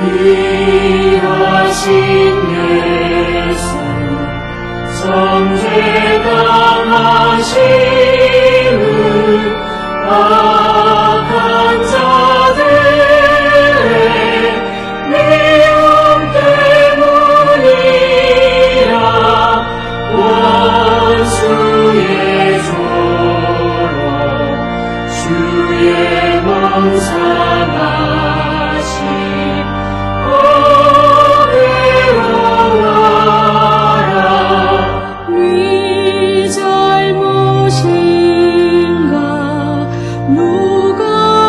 귀하신 예수 정죄당하심은 악한 자들의 미움 때문이라. 원수의 조로 주의 멍상하심 어려워하라. 네 잘못인가 누가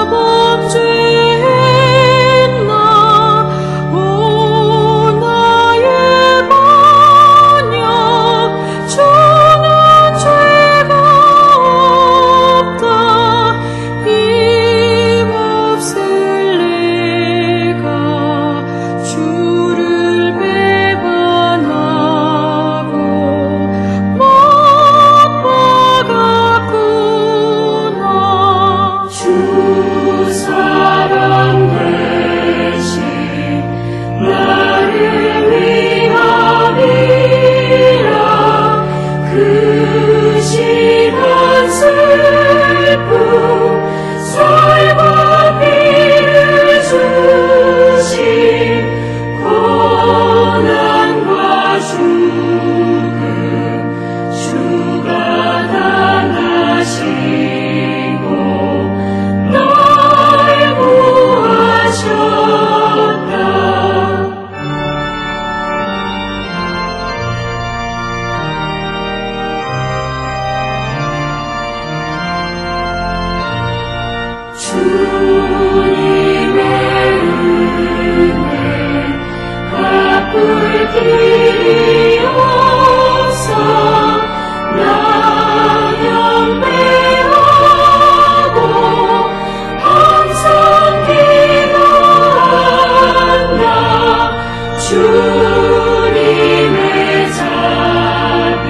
범죄했나. 오 나의 반역 주는 죄가 없다. 힘없을 내가 주를 배반하고 못 박았구나. 주 사랑 되신 나를 위함이라. 그 시간 슬픔 살과 피를 주신 고난과 죽음 주가 당하시고 날 구하셨다. 주님의 은혜 갚을 길이 없어 나경배하고 항상 기도한다. 주님의 자비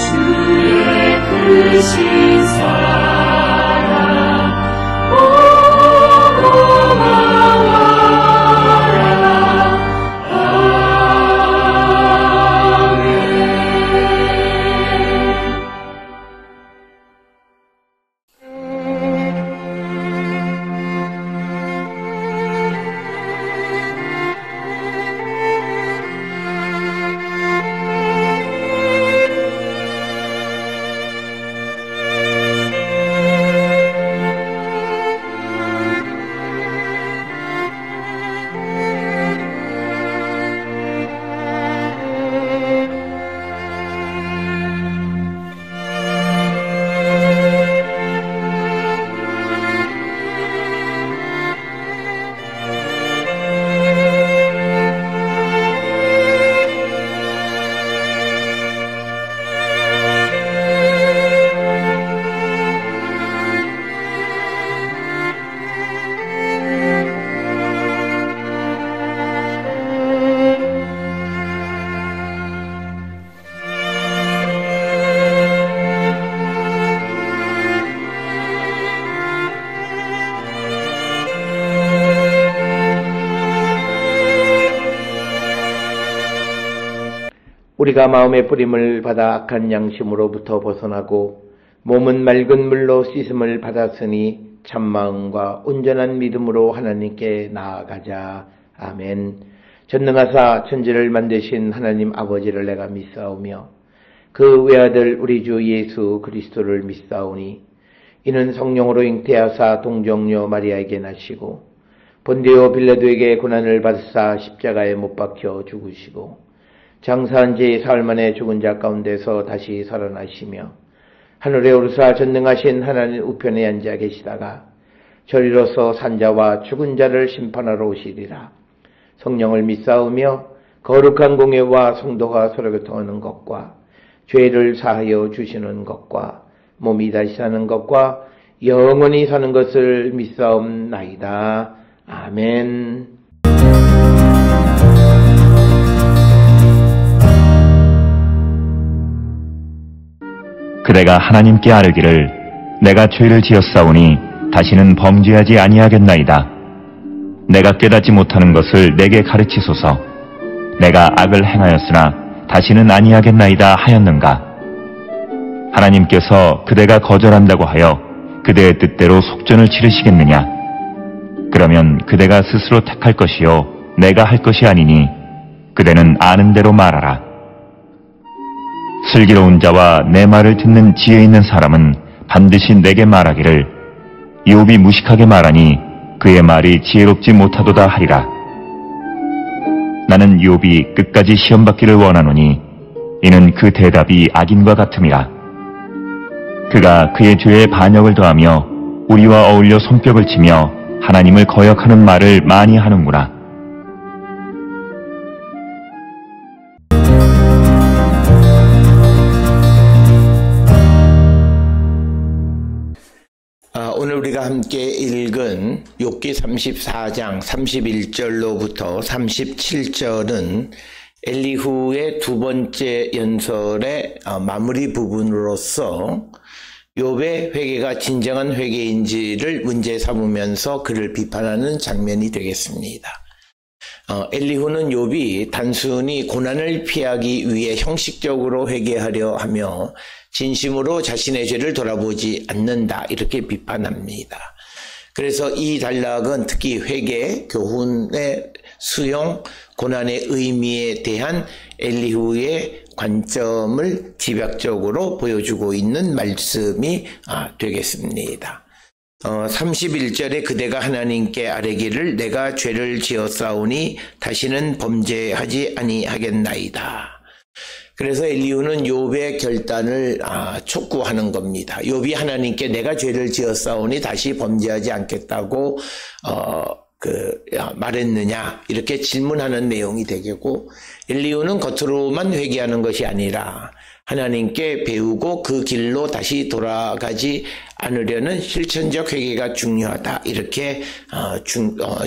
주의 크신 사랑 우리가 마음의 뿌림을 받아 악한 양심으로부터 벗어나고 몸은 맑은 물로 씻음을 받았으니 참마음과 온전한 믿음으로 하나님께 나아가자. 아멘. 전능하사 천지를 만드신 하나님 아버지를 내가 믿사오며 그 외아들 우리 주 예수 그리스도를 믿사오니 이는 성령으로 잉태하사 동정녀 마리아에게 나시고 본디오 빌라도에게 고난을 받으사 십자가에 못 박혀 죽으시고 장사한 지 사흘 만에 죽은 자 가운데서 다시 살아나시며 하늘에 오르사 전능하신 하나님 우편에 앉아 계시다가 저리로서 산자와 죽은 자를 심판하러 오시리라. 성령을 믿사오며 거룩한 공예와 성도가 서로 교통하는 것과 죄를 사하여 주시는 것과 몸이 다시 사는 것과 영원히 사는 것을 믿사옵나이다. 아멘. 그대가 하나님께 아뢰기를 내가 죄를 지었사오니 다시는 범죄하지 아니하겠나이다. 내가 깨닫지 못하는 것을 내게 가르치소서. 내가 악을 행하였으나 다시는 아니하겠나이다 하였는가? 하나님께서 그대가 거절한다고 하여 그대의 뜻대로 속전을 치르시겠느냐? 그러면 그대가 스스로 택할 것이요 내가 할 것이 아니니 그대는 아는 대로 말하라. 슬기로운 자와 내 말을 듣는 지혜 있는 사람은 반드시 내게 말하기를 욥이 무식하게 말하니 그의 말이 지혜롭지 못하도다 하리라. 나는 욥이 끝까지 시험받기를 원하노니 이는 그 대답이 악인과 같음이라. 그가 그의 죄에 반역을 더하며 우리와 어울려 손뼉을 치며 하나님을 거역하는 말을 많이 하는구나. 오늘 우리가 함께 읽은 욥기 34장 31절로부터 37절은 엘리후의 두 번째 연설의 마무리 부분으로서 욥의 회개가 진정한 회개인지를 문제 삼으면서 그를 비판하는 장면이 되겠습니다. 엘리후는 욥이 단순히 고난을 피하기 위해 형식적으로 회개하려 하며 진심으로 자신의 죄를 돌아보지 않는다 이렇게 비판합니다. 그래서 이 단락은 특히 회개, 교훈의 수용, 고난의 의미에 대한 엘리후의 관점을 집약적으로 보여주고 있는 말씀이 되겠습니다. 31절에 그대가 하나님께 아뢰기를 내가 죄를 지었사오니 다시는 범죄하지 아니하겠나이다. 그래서 엘리후는 욥의 결단을 촉구하는 겁니다. 욥이 하나님께 내가 죄를 지었사오니 다시 범죄하지 않겠다고 말했느냐 이렇게 질문하는 내용이 되겠고, 엘리후는 겉으로만 회개하는 것이 아니라 하나님께 배우고 그 길로 다시 돌아가지 않으려는 실천적 회개가 중요하다 이렇게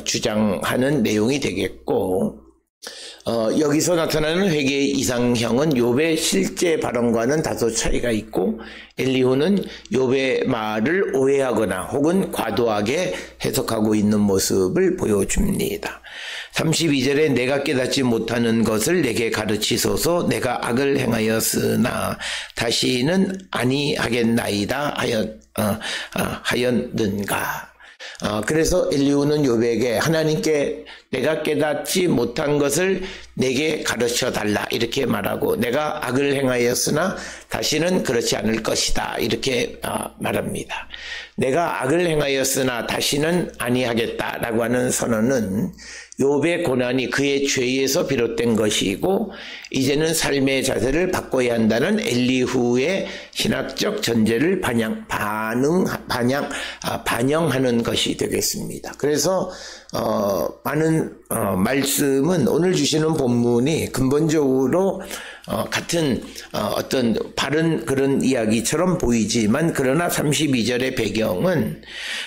주장하는 내용이 되겠고, 여기서 나타나는 회개의 이상형은 욥의 실제 발언과는 다소 차이가 있고, 엘리후는 욥의 말을 오해하거나 혹은 과도하게 해석하고 있는 모습을 보여줍니다. 32절에 내가 깨닫지 못하는 것을 내게 가르치소서. 내가 악을 행하였으나 다시는 아니하겠나이다 하였는가. 그래서 엘리후는 욥에게 하나님께 내가 깨닫지 못한 것을 내게 가르쳐 달라 이렇게 말하고, 내가 악을 행하였으나 다시는 그렇지 않을 것이다 이렇게 말합니다. 내가 악을 행하였으나 다시는 아니하겠다라고 하는 선언은 욥의 고난이 그의 죄에서 비롯된 것이고 이제는 삶의 자세를 바꿔야 한다는 엘리후의 신학적 전제를 반영하는 것이 되겠습니다. 그래서 많은 말씀은 오늘 주시는 본문이 근본적으로 같은 어떤 바른 그런 이야기처럼 보이지만, 그러나 32절의 배경은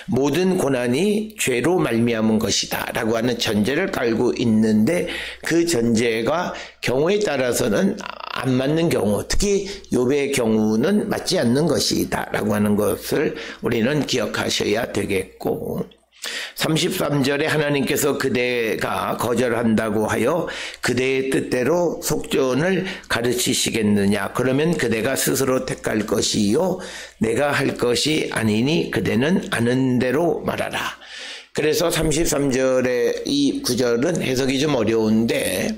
모든 고난이 죄로 말미암은 것이다 라고 하는 전제를 깔고 있는데, 그 전제가 경우에 따라서는 안 맞는 경우, 특히 욥의 경우는 맞지 않는 것이다 라고 하는 것을 우리는 기억하셔야 되겠고, 33절에 하나님께서 그대가 거절한다고 하여 그대의 뜻대로 속전을 가르치시겠느냐. 그러면 그대가 스스로 택할 것이요 내가 할 것이 아니니 그대는 아는 대로 말하라. 그래서 33절의 이 구절은 해석이 좀 어려운데,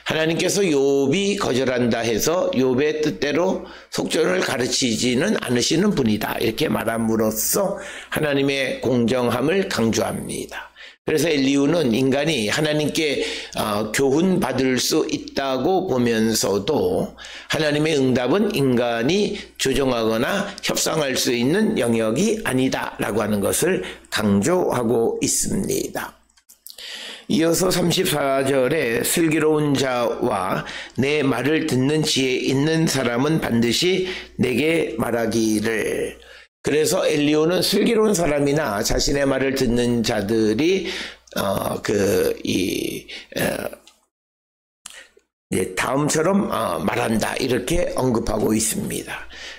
하나님께서 욥이 거절한다 해서 욥의 뜻대로 속전을 가르치지는 않으시는 분이다 이렇게 말함으로써 하나님의 공정함을 강조합니다. 그래서 엘리후는 인간이 하나님께 교훈 받을 수 있다고 보면서도 하나님의 응답은 인간이 조정하거나 협상할 수 있는 영역이 아니다라고 하는 것을 강조하고 있습니다. 이어서 34절에 슬기로운 자와 내 말을 듣는 지혜 있는 사람은 반드시 내게 말하기를. 그래서 엘리후는 슬기로운 사람이나 자신의 말을 듣는 자들이 다음처럼 말한다 이렇게 언급하고 있습니다.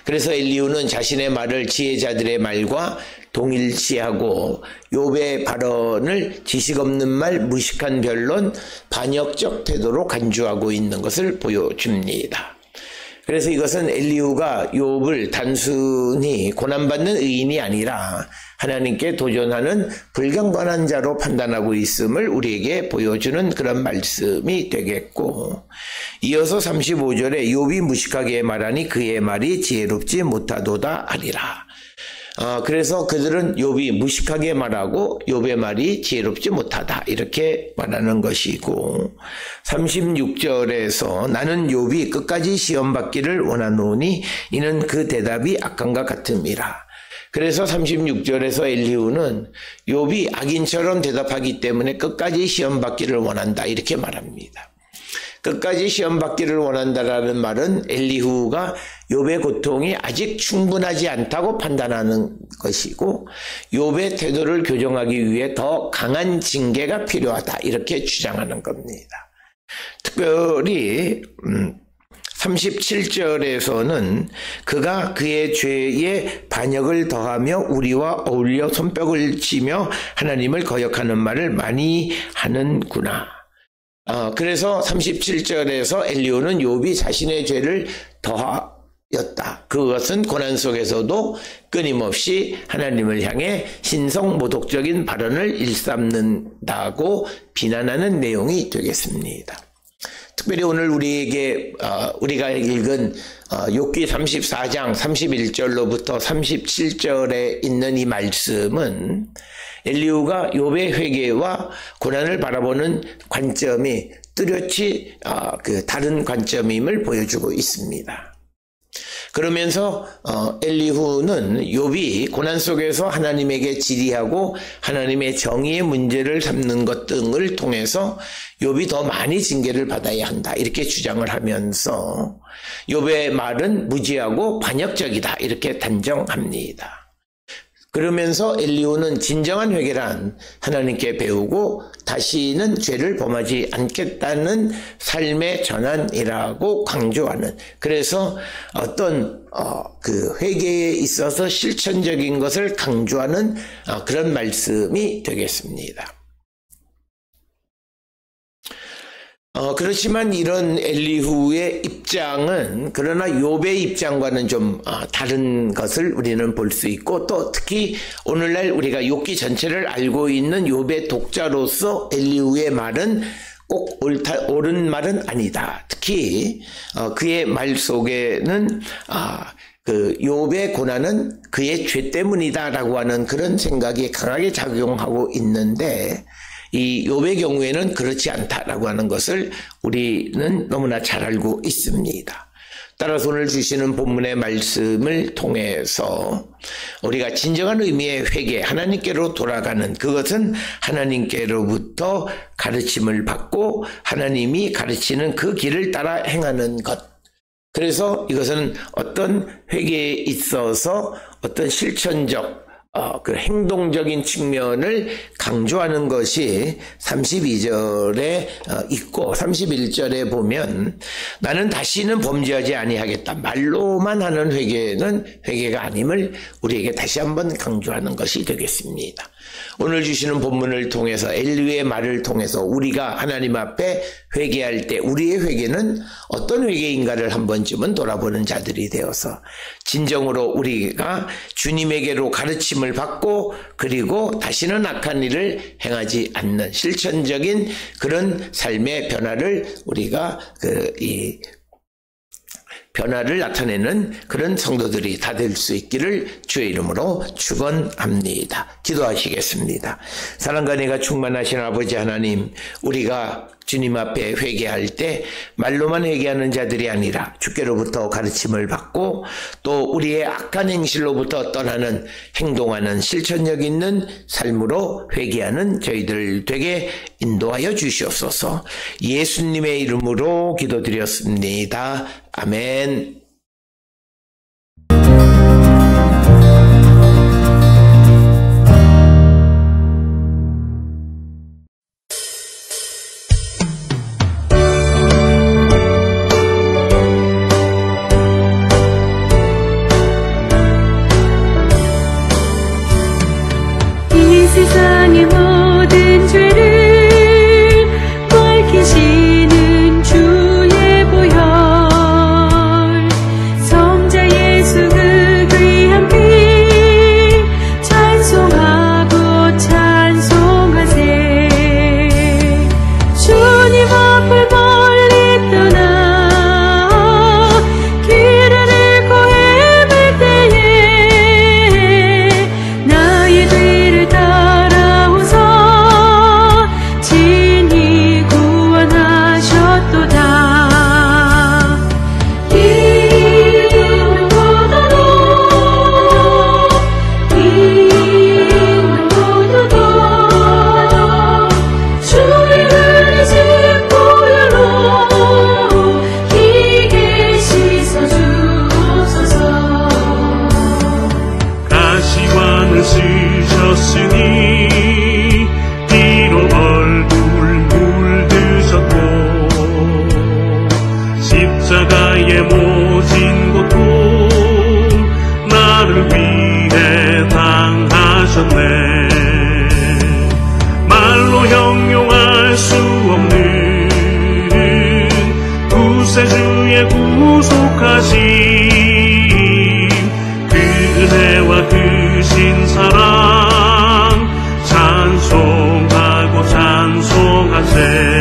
그래서 엘리후는 자신의 말을 지혜자들의 말과 동일시하고 욥의 발언을 지식 없는 말, 무식한 변론, 반역적 태도로 간주하고 있는 것을 보여줍니다. 그래서 이것은 엘리후가 욥을 단순히 고난받는 의인이 아니라 하나님께 도전하는 불경건한 자로 판단하고 있음을 우리에게 보여주는 그런 말씀이 되겠고, 이어서 35절에 욥이 무식하게 말하니 그의 말이 지혜롭지 못하도다 하리라. 그래서 그들은 욥이 무식하게 말하고 욥의 말이 지혜롭지 못하다 이렇게 말하는 것이고, 36절에서 나는 욥이 끝까지 시험받기를 원하노니 이는 그 대답이 악함과 같음이라. 그래서 36절에서 엘리후는 욥이 악인처럼 대답하기 때문에 끝까지 시험받기를 원한다 이렇게 말합니다. 끝까지 시험받기를 원한다라는 말은 엘리후가 욥의 고통이 아직 충분하지 않다고 판단하는 것이고, 욥의 태도를 교정하기 위해 더 강한 징계가 필요하다 이렇게 주장하는 겁니다. 특별히 37절에서는 그가 그의 죄에 반역을 더하며 우리와 어울려 손뼉을 치며 하나님을 거역하는 말을 많이 하는구나. 그래서 37절에서 엘리후는 욥이 자신의 죄를 더하였다. 그것은 고난 속에서도 끊임없이 하나님을 향해 신성모독적인 발언을 일삼는다고 비난하는 내용이 되겠습니다. 특별히 오늘 우리가 읽은 욥기 34장 31절로부터 37절에 있는 이 말씀은 엘리후가 욥의 회개와 고난을 바라보는 관점이 뚜렷이 다른 관점임을 보여주고 있습니다. 그러면서 엘리후는 욥이 고난 속에서 하나님에게 질의하고 하나님의 정의의 문제를 삼는 것 등을 통해서 욥이 더 많이 징계를 받아야 한다 이렇게 주장을 하면서 욥의 말은 무지하고 반역적이다 이렇게 단정합니다. 그러면서 엘리후는 진정한 회개란 하나님께 배우고 다시는 죄를 범하지 않겠다는 삶의 전환이라고 강조하는, 그래서 어떤 그 회개에 있어서 실천적인 것을 강조하는 그런 말씀이 되겠습니다. 그렇지만 이런 엘리후의 입장은 그러나 욥의 입장과는 좀 다른 것을 우리는 볼 수 있고, 또 특히 오늘날 우리가 욥기 전체를 알고 있는 욥의 독자로서 엘리후의 말은 꼭 옳은 말은 아니다. 특히 그의 말 속에는 그 욥의 고난은 그의 죄 때문이다라고 하는 그런 생각이 강하게 작용하고 있는데, 이 욥의 경우에는 그렇지 않다라고 하는 것을 우리는 너무나 잘 알고 있습니다. 따라서 오늘 주시는 본문의 말씀을 통해서 우리가 진정한 의미의 회개, 하나님께로 돌아가는, 그것은 하나님께로부터 가르침을 받고 하나님이 가르치는 그 길을 따라 행하는 것. 그래서 이것은 어떤 회개에 있어서 어떤 실천적 그 행동적인 측면을 강조하는 것이 32절에 있고, 31절에 보면 나는 다시는 범죄하지 아니하겠다. 말로만 하는 회개는 회개가 아님을 우리에게 다시 한번 강조하는 것이 되겠습니다. 오늘 주시는 본문을 통해서 엘리후의 말을 통해서 우리가 하나님 앞에 회개할 때 우리의 회개는 어떤 회개인가를 한 번쯤은 돌아보는 자들이 되어서 진정으로 우리가 주님에게로 가르침을 받고 그리고 다시는 악한 일을 행하지 않는 실천적인 그런 삶의 변화를 우리가 변화를 나타내는 그런 성도들이 다 될 수 있기를 주의 이름으로 축원합니다. 기도하시겠습니다. 사랑과 은혜가 충만하신 아버지 하나님, 우리가 주님 앞에 회개할 때 말로만 회개하는 자들이 아니라 주께로부터 가르침을 받고 또 우리의 악한 행실로부터 떠나는 행동하는 실천력 있는 삶으로 회개하는 저희들 되게 인도하여 주시옵소서. 예수님의 이름으로 기도드렸습니다. 아멘. 사랑 찬송하고 찬송하세.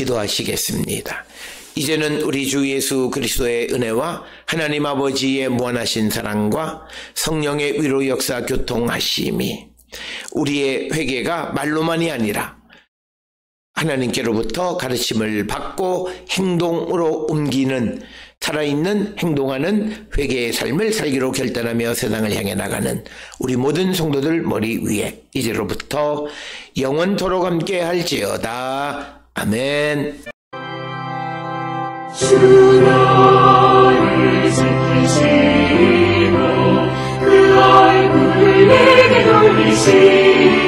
기도하시겠습니다. 이제는 우리 주 예수 그리스도의 은혜와 하나님 아버지의 무한하신 사랑과 성령의 위로 역사 교통하심이 우리의 회개가 말로만이 아니라 하나님께로부터 가르침을 받고 행동으로 옮기는 살아있는 행동하는 회개의 삶을 살기로 결단하며 세상을 향해 나가는 우리 모든 성도들 머리 위에 이제로부터 영원토록 함께 할지어다. 아멘. 주 너를 지키시고 그 얼굴을 내게 돌리시고